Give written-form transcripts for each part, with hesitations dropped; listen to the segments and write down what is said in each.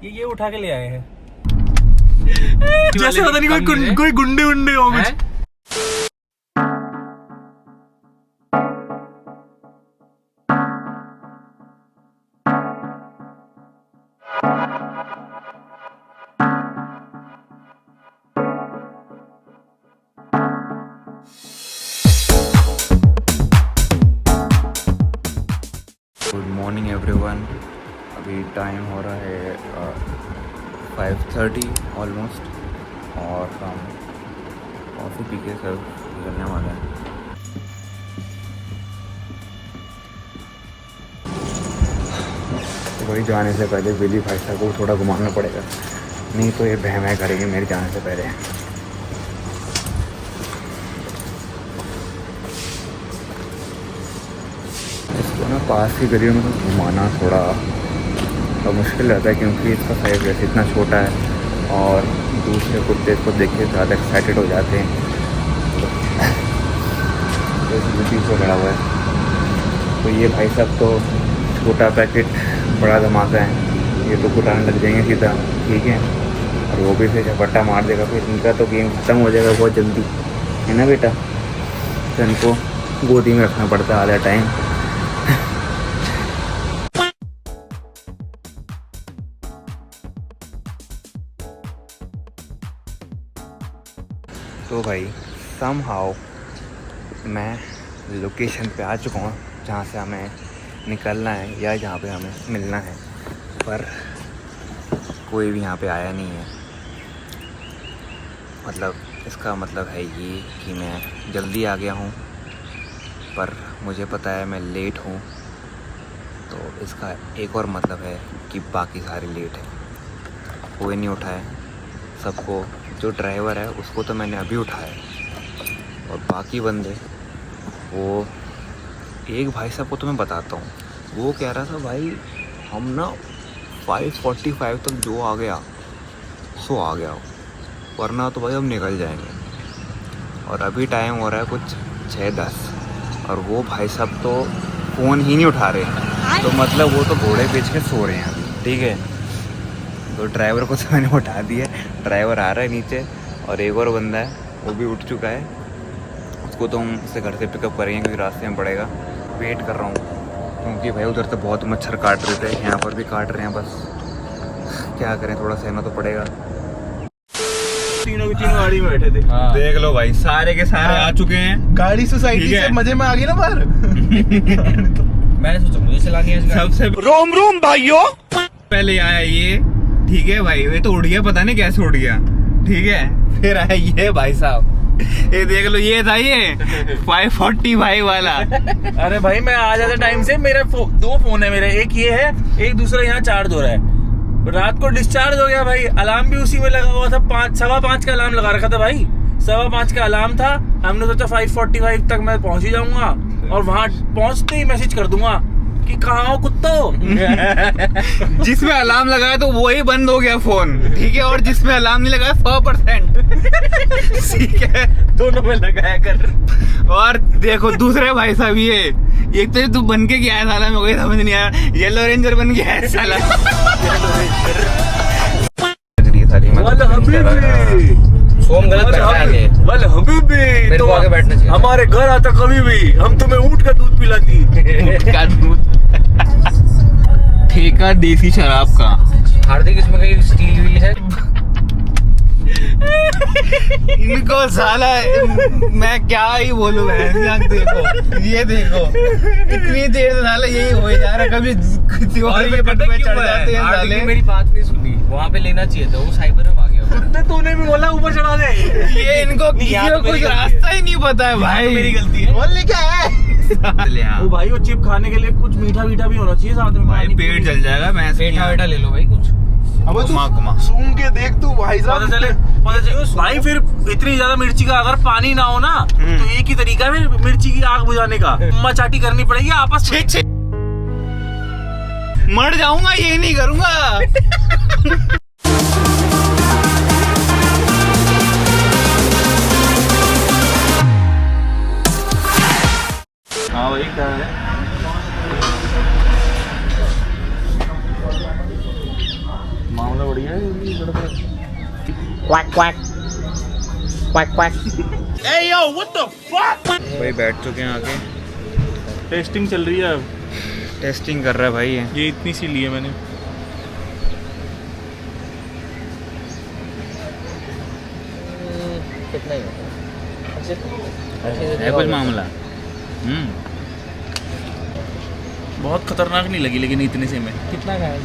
ये उठा के ले आए हैं जैसे पता नहीं कोई गुंडे उंडे हो कुछ। Good morning everyone. अभी टाइम हो रहा है 5:30 ऑलमोस्ट और हम कॉफ़ी पी के सब निकलने वाले हैं। तो वही जाने से पहले बिली भाई साहब को थोड़ा घुमाना पड़ेगा, नहीं तो ये बहम करेंगे मेरे जाने से पहले। इसको ना पास की गलियों में तो घुमाना थोड़ा मुश्किल रहता है, क्योंकि इसका साइज वैसे इतना छोटा है और दूसरे कुत्ते इसको देख के ज़्यादा एक्साइटेड हो जाते हैं। तो इसलिए पीछे खड़ा हुआ है। तो ये भाई साहब तो छोटा पैकेट बड़ा धमाका है, ये तो कुटाने लग जाएंगे सीधा, ठीक है। और वो भी फिर झपट्टा मार देगा, फिर इनका तो गेम ख़त्म हो जाएगा बहुत जल्दी, है ना बेटा। तो इनको गोदी में रखना पड़ता है आधा टाइम। तो भाई समहाउ मैं लोकेशन पे आ चुका हूँ जहाँ से हमें निकलना है या जहाँ पे हमें मिलना है, पर कोई भी यहाँ पे आया नहीं है। मतलब इसका मतलब है ये कि मैं जल्दी आ गया हूँ, पर मुझे पता है मैं लेट हूँ। तो इसका एक और मतलब है कि बाकी सारे लेट हैं, कोई नहीं उठा है सबको। जो ड्राइवर है उसको तो मैंने अभी उठाया, और बाकी बंदे, वो एक भाई साहब को तो मैं बताता हूँ, वो कह रहा था भाई हम ना 5:45 तक जो आ गया सो आ गया, वरना तो भाई हम निकल जाएंगे। और अभी टाइम हो रहा है कुछ 6:10 और वो भाई साहब तो फ़ोन ही नहीं उठा रहे हैं। तो मतलब वो तो घोड़े बेच के सो रहे हैं अभी, ठीक है। तो ड्राइवर को तो मैंने उठा दिया, ड्राइवर आ रहा है नीचे, और एक और बंदा है वो भी उठ चुका है। उसको तो हम उससे घर से पिकअप करेंगे क्योंकि रास्ते में पड़ेगा। वेट कर रहा हूँ क्योंकि भाई उधर तो बहुत मच्छर काट रहे थे, यहाँ पर भी काट रहे हैं, बस क्या करें, थोड़ा सहना तो पड़ेगा। तीनों की तीनों गाड़ी में बैठे थे। हाँ। देख लो भाई सारे के सारे आ चुके हैं। गाड़ी सोसाइटी से मजे में आ गई ना बाहर। मैंने सोचा मुझे चलानी है सबसे रोम रोम भाइयों, पहले आया ये, ठीक है भाई। ये तो उड़ गया, पता नहीं कैसे उड़ गया, ठीक है। फिर आया ये भाई साहब, ये देख लो, ये था ये 5:45 वाला। अरे भाई मैं आ जाता टाइम से, मेरे दो फोन है मेरे, एक ये है, एक दूसरा यहाँ चार्ज हो रहा है। रात को डिस्चार्ज हो गया भाई, अलार्म भी उसी में लगा हुआ था। 5:15 का अलार्म लगा रखा था भाई, 5:15 का अलार्म था। हमने सोचा 5:45 तक मैं पहुंच ही जाऊंगा और वहां पहुंचते ही मैसेज कर दूंगा कि कहाँ हो कुत्तो। जिसमें अलार्म लगाया तो वही बंद हो गया फोन, ठीक है। और जिसमें अलार्म नहीं लगाया 100%, ठीक है, दोनों में लगाया कर। और देखो दूसरे भाई साहब, ये एक तो तू बन के क्या है साला, मेरे को समझ नहीं आया। येलो रेंजर बन गया है साला। सोम गलत बैठा है आगे। वाले हबीबी मेरे तो को आगे बैठना चाहिए। हमारे घर आता कभी भी, हम तुम्हें ऊँट का दूध पिलाती। का दूध ठेका देसी शराब का। हार्दिक इसमें कहीं स्टील व्हील है। इनको साला मैं क्या ही बोलूं। देखो ये देखो, इतनी देर से साला यही हो जा रहा है, कभी किसी और पे पट पे चढ़ जाते हैं साले। मेरी बात नहीं सुनी, वहाँ पे लेना चाहिए था, वो साइबर में आ गया। कुत्ते तूने भी बोला ऊपर चढ़ा दे। ये इनको किसी को कुछ रास्ता ही नहीं पता है भाई। मेरी गलती है। बोलने क्या है? वो भाई वो चिप खाने के लिए कुछ मीठा मीठा भी होना चाहिए साथ में। भाई पेट जल जाएगा। मैं पेठा वेठा ले लो भाई कुछ। अब घुमा सूंघ के देख तू भाई साहब। पता चले भाई, फिर इतनी ज्यादा मिर्ची का अगर पानी ना हो ना, तो एक ही तरीका है मिर्ची की आग बुझाने का, मचाटी करनी पड़ेगी आपस में। मर जाऊंगा, ये नहीं करूंगा। हाँ भाई क्या है? मामला क्वैक क्वैक क्वैक क्वैक। भाई बैठ चुके हैं आके, टेस्टिंग चल रही है अब। टेस्टिंग कर रहा है भाई ये इतनी सी ली है मैंने। कितना ही है कुछ मामला। बहुत खतरनाक नहीं लगी लेकिन इतने से में। कितना खाया?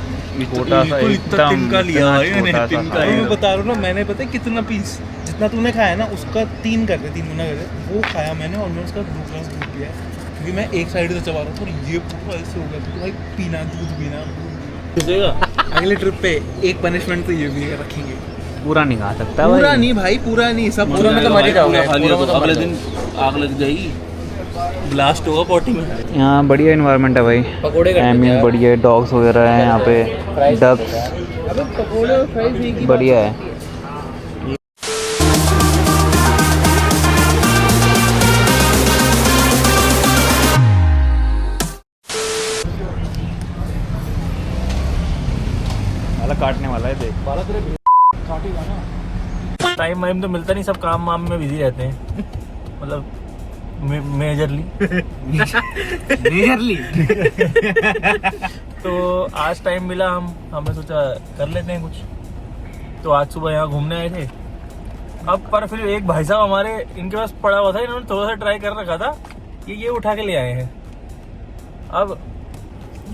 छोटा सा इतना तिनका लिया भाई मैंने, छोटा सा तिनका खाया। मैं बता रहा हूँ ना, मैंने पता है कितना पीस, जितना तूने खाया ना उसका 3 कर दे, 3 गुना कर दे। वो खाया मैंने और मैंने उसका 2 ग्लास दूध पिया है, क्योंकि मैं एक साइड से चबा रहा था और ये पूरा ऐसे हो गया था, भाई पीना दूध पीना। अगले ट्रिप पे एक पनिशमेंट तो ये भी रखेंगे। पूरा नहीं खा सकता पूरा भाई। नहीं भाई, पूरा नहीं, सब पूरा में तो मर ही जाओगे। पूरा में तो अगले दिन आग लग जाएगी, ब्लास्ट होगा पॉटी में। यहाँ बढ़िया इन्वायरमेंट है भाई, पकोड़े करते एमियन हैं। बढ़िया है, डॉग्स वगैरह हैं यहाँ पे, डक्स अबे पकोड़े और फ्राइज एक ही बढ़िया है। वाला काटने वाला है, देख बाला तेरे काटेगा ना। टाइम वाइम तो मिलता नहीं, सब काम वाम में बिजी रहते हैं। मतलब मेजरली मेजरली। तो आज टाइम मिला, हमने सोचा कर लेते हैं कुछ। तो आज सुबह यहाँ घूमने आए थे। अब पर फिर एक भाई साहब हमारे, इनके पास पड़ा हुआ था, इन्होंने थोड़ा सा ट्राई कर रखा था, ये उठा के ले आए हैं। अब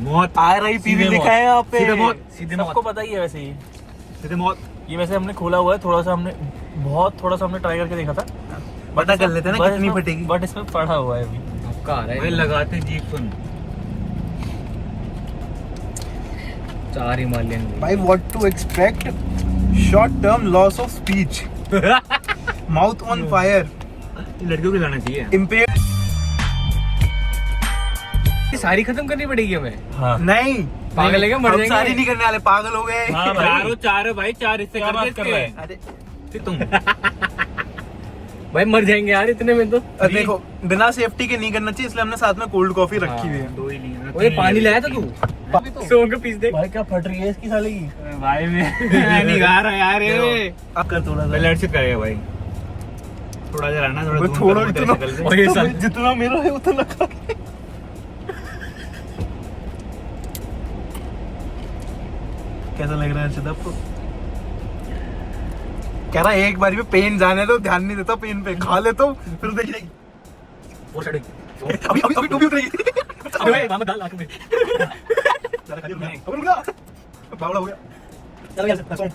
मौत आ रही पीवी लिखा है यहाँ पे, सीधे मौत, सबको पता ही है वैसे ही। सीधे मौत। ये वैसे हमने खोला हुआ है, थोड़ा सा हमने ट्राई करके देखा था। पता कर लेते हैं ना कितनी फटेगी। बट इसमें पड़ा हुआ है अभी। आपका आ रहा भाई है लगाते जीप सुन। 4 हिमालयन। भाई what to expect? Short term loss of speech, mouth on fire, लड़कियों को लाना चाहिए। impaired। सारी खत्म करनी पड़ेगी हमें। हाँ नहीं पागल है क्या, मर हम जाएंगे। सारी नहीं करने वाले, पागल हो गए। हाँ भाई, चार भाई, 4 इससे क्या बात कर रहे हैं? अरे फिर तुम भाई मर जाएंगे यार इतने में तो। देखो, बिना सेफ्टी के नहीं करना चाहिए, इसलिए हमने साथ में कोल्ड कॉफी रखी हुई है। 2 ही नहीं है। ओए पानी लाया था तू? सो के पीस दे भाई क्या फट रही है इसकी साले की। भाई मैं नहीं गा रहा यार ये। अब कर थोड़ा सा। पहले अर्षित करेगा भाई, थोड़ा सा रहना, थोड़ा वो दूर थोड़ा करो तेरे इतना शक्ल से। और ये सब जितना मेरा है उतना खा के। कैसा लग रहा है अर्षित आपको? कह रहा है एक बारी में पेन जाने दो, ध्यान नहीं देता पेन पे, खा ले तो फिर देखिए वो चढ़ अभी अभी अभी टोपी उतरेगी। अबे मामा डाल आंख में। चल खाली रुक जा, बावड़ा हो गया। चल गया चल।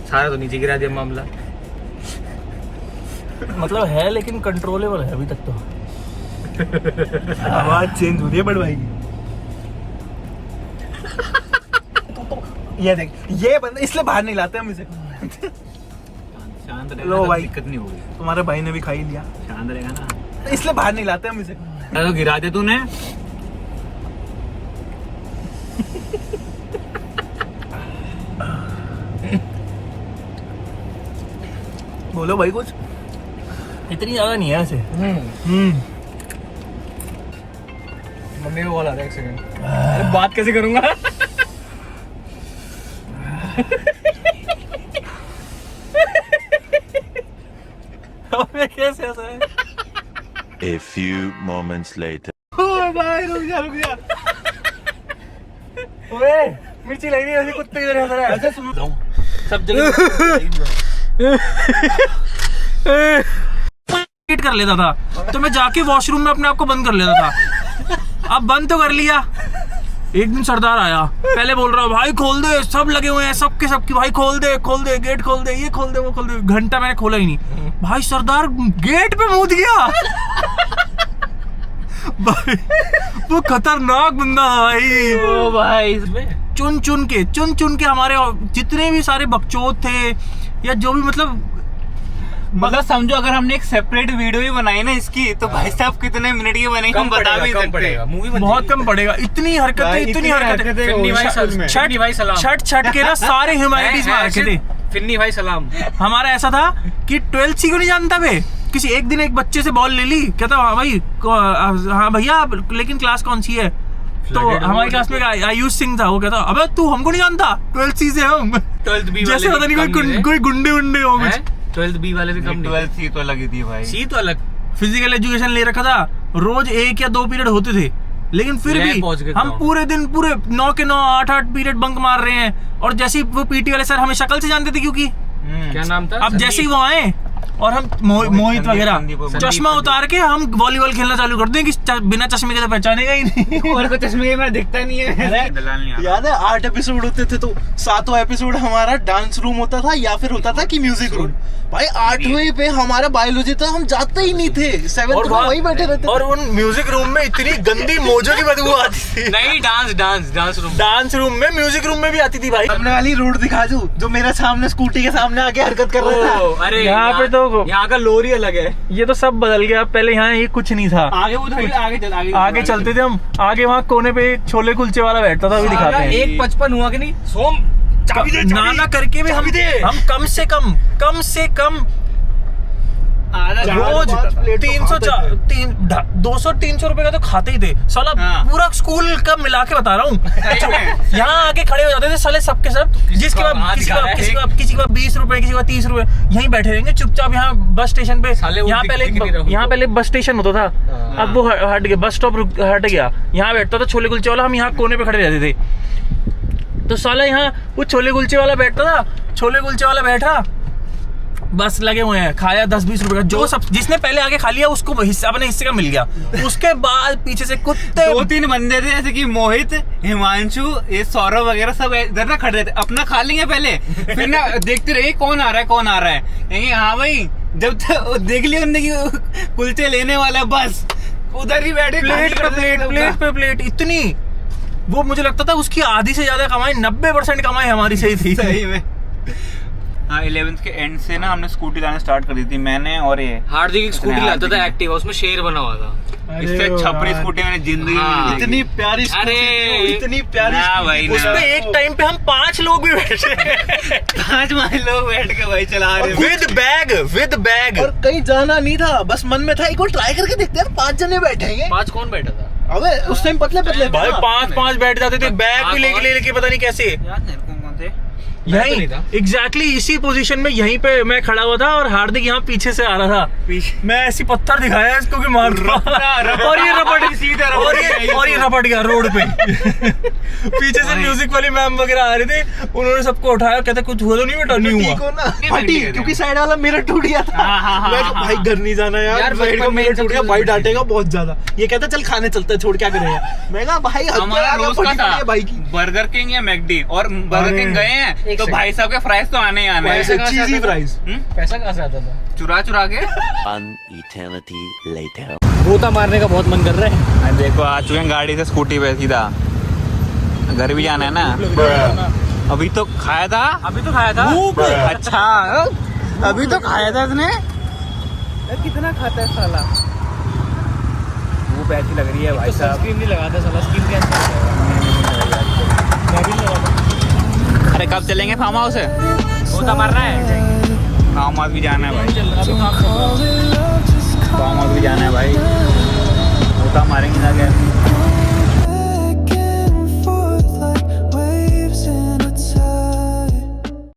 सारा तो नीचे गिरा दिया मामला। मतलब है लेकिन कंट्रोलेबल है अभी तक तो। आवाज चेंज हो रही है बड़ भाई की। ये देख, ये बंदा इसलिए बाहर नहीं लाते हम इसे। शांत रहेगा लो तो भाई। दिक्कत नहीं होगी। तुम्हारे भाई ने भी खा ही लिया, शांत रहेगा ना, इसलिए बाहर नहीं लाते हम इसे। तो गिरा दे तूने। बोलो भाई कुछ। इतनी ज्यादा नहीं है ऐसे। मम्मी को कॉल आ रहा है, 1 सेकंड। अरे बात कैसे करूंगा? अबे कैसे ऐसा है? A few moments later. भाई रुक जा रुक जा। ओए मिर्ची लग रही है ऐसे कुत्ते की तरह हंस रहा है। ऐसे सुनो। सब जगह कर लेता था तो मैं जाके वॉशरूम में अपने आप को बंद कर लेता था। अब बंद तो कर लिया। एक दिन सरदार आया, पहले बोल रहा भाई खोल दे, सब लगे हुए हैं, सबके भाई खोल दे गेट खोल दे, ये खोल दे वो खोल दे। घंटा मैंने खोला ही नहीं। भाई सरदार गेट पे मुंह दिया। भाई वो खतरनाक बंदा भाई। ओ भाई चुन चुन के हमारे जितने भी सारे बकचोद थे या जो भी मतलब समझो अगर हमने एक सेपरेट वीडियो भी बनाई ना इसकी, तो भाई साहब कितने मिनट की बनेगी हम बता भी सकते हैं। मूवी बहुत कम पड़ेगा। इतनी हरकतें फिन्नी भाई सलाम। छट के ना सारे ह्यूमैनिटीज में रखे थे। फिन्नी भाई सलाम। हमारा ऐसा था कि 12th सी को नहीं जानता बे। किसी एक दिन एक बच्चे से बॉल ले ली, कहता हाँ भाई हाँ भैया लेकिन क्लास कौन सी है? तो हमारी क्लास में आयुष सिंह था, वो कहता अबे तू हमको नहीं जानता, 12th सी से हम 12th B जैसे पता नहीं कोई गुंडे उंडे हो कुछ। 12th B वाले भी कम 12th C तो लगी थी भाई। सी तो अलग। फिजिकल एजुकेशन ले रखा था, रोज 1 या 2 पीरियड होते थे, लेकिन फिर मैं भी पहुंच गया हम था। पूरे दिन पूरे 9 के 9 8 पीरियड बंक मार रहे हैं। और जैसे ही वो पीटी वाले सर हमें शक्ल से जानते थे, क्योंकि क्या नाम था? अब जैसे ही वो आए और हम मोहित वगैरह चश्मा उतार के हम वॉलीबॉल खेलना चालू कर दें कि बिना चश्मे के तो पहचानेगा ही नहीं। और को चश्मे में दिखता नहीं है। याद है 8 एपिसोड होते थे तो 7वां एपिसोड हमारा डांस रूम होता था या फिर होता था कि म्यूजिक रूम। भाई 8वें पे हमारा बायोलॉजी था, हम जाते ही नहीं थे, 7th में वहीं बैठे रहते और उन म्यूजिक रूम में इतनी गंदी मोजो की बदबू आती थी। नहीं, डांस रूम। डांस रूम में, म्यूजिक रूम में भी आती थी भाई। अपने वाली रोड दिखा दूं जो मेरे सामने स्कूटी के सामने आके हरकत कर रहा था। अरे यहाँ पे तो यहाँ का लोरी अलग है। ये तो सब बदल गया, पहले यहाँ ये कुछ नहीं था। आगे उधर आगे चलते थे हम, आगे वहाँ कोने पे एक छोले कुलचे वाला बैठता था, अभी दिखाते हैं। 1:55 हुआ कि नहीं सोम? नाना करके भी हम कम से कम रोज 200-300 रुपए का तो खाते ही थे साला। हाँ। पूरा स्कूल का मिला के बता रहा हूँ। यहाँ आके खड़े हो जाते थे साले सबके सब, जिसके बाद किसी का 20 रुपए, किसी का 30 रुपए, यहीं बैठे रहेंगे चुपचाप। यहाँ बस स्टेशन पे, साले वो यहाँ पहले बस स्टेशन होता था, अब वो हट गया, बस स्टॉप हट गया। यहाँ बैठता था छोले कुलचे वाला, हम यहाँ कोने पे खड़े रहते थे। तो साला यहाँ वो छोले कुलचे वाला बैठता था, छोले कुलचे वाला बैठा, बस लगे हुए हैं, खाया 10-20 रुपए का, जो सब जिसने पहले आगे खा लिया उसको अपने हिस्से का मिल गया। उसके बाद पीछे से कुत्ते 2-3 बंदे थे जैसे कि मोहित, हिमांशु, ये सौरभ वगैरह सब इधर ना खड़े थे, अपना खा लेंगे पहले, फिर ना देखते रहे कौन आ रहा है। कहेंगे हाँ भाई, जब तक देख लिया उनने कि कुलचे लेने वाला है, बस उधर ही बैठे प्लेट पे प्लेट इतनी। वो मुझे लगता था उसकी आधी से ज्यादा कमाई, 90% कमाई हमारी सही थी। सही में। हाँ 11th के एंड से ना हमने स्कूटी लाना स्टार्ट कर दी थी, मैंने और ये हार्दिक एक स्कूटी लाता था एक्टिवा, उसमें शेर बना हुआ था। इससे छपरी स्कूटी मैंने जिंदगी में नहीं देखी। इतनी प्यारी अरे इतनी प्यारी ना भाई ना। उसपे एक टाइम पे हम 5 लोग भी बैठे 5 लोग बैठ के भाई चला रहे विद बैग। और कहीं जाना नहीं था, बस मन में था एक बार ट्राई करके देखते हैं, 5 जने बैठे हैं। 5 कौन बैठा था? अबे उस टाइम पतले भाई 5 बैठ जाते थे, बैग भी लेके पता नहीं कैसे। याद नहीं कौन थे। यही एग्जैक्टली इसी पोजीशन में यहीं पे मैं खड़ा हुआ था और हार्दिक यहाँ पीछे से आ रहा था। मैं ऐसी पत्थर दिखाया इसको कि मार और ये रपट गया रोड पे। पीछे से म्यूजिक वाली मैम वगैरह आ रहे थे, उन्होंने सबको उठाया, कहते कुछ हुआ तो नहीं बेटा, नहीं हुआ। फटी क्योंकि साइड वाला मेरा टूट गया था। मैं कहा, भाई घर नहीं जाना यार, साइड का मेरा टूट गया, भाई डांटेगा बहुत ज्यादा। ये कहता चल खाने चलते, छोड़ क्या करेगा। मैं कहा भाई हमारा रोज का था भाई की बर्गर किंग या मैकडी, और बर्गर किंग गए हैं तो भाई साहब के फ्राइज तो आने ही आने हैं। चीजी फ्राइज। पैसा कहाँ से आता था? चुरा के One eternity later. गोता मारने का बहुत मन कर रहा है। देखो आ चुके हैं गाड़ी से स्कूटी पे सीधा, घर भी जाना है ना। अभी तो खाया था अच्छा, अभी तो खाया था इसने। कितना खाता है साला। वो पैसी लग रही है भाई साहब। सनस्क्रीन नहीं लगाता साला, स्किन कैंसर मैं भी लगा। अरे कब चलेंगे फार्म हाउस है? गोता मारना है। फार्म हाउस भी जाना है भाई, फार्म हाउस भी जाना है भाई, गोता मारेंगे जाके।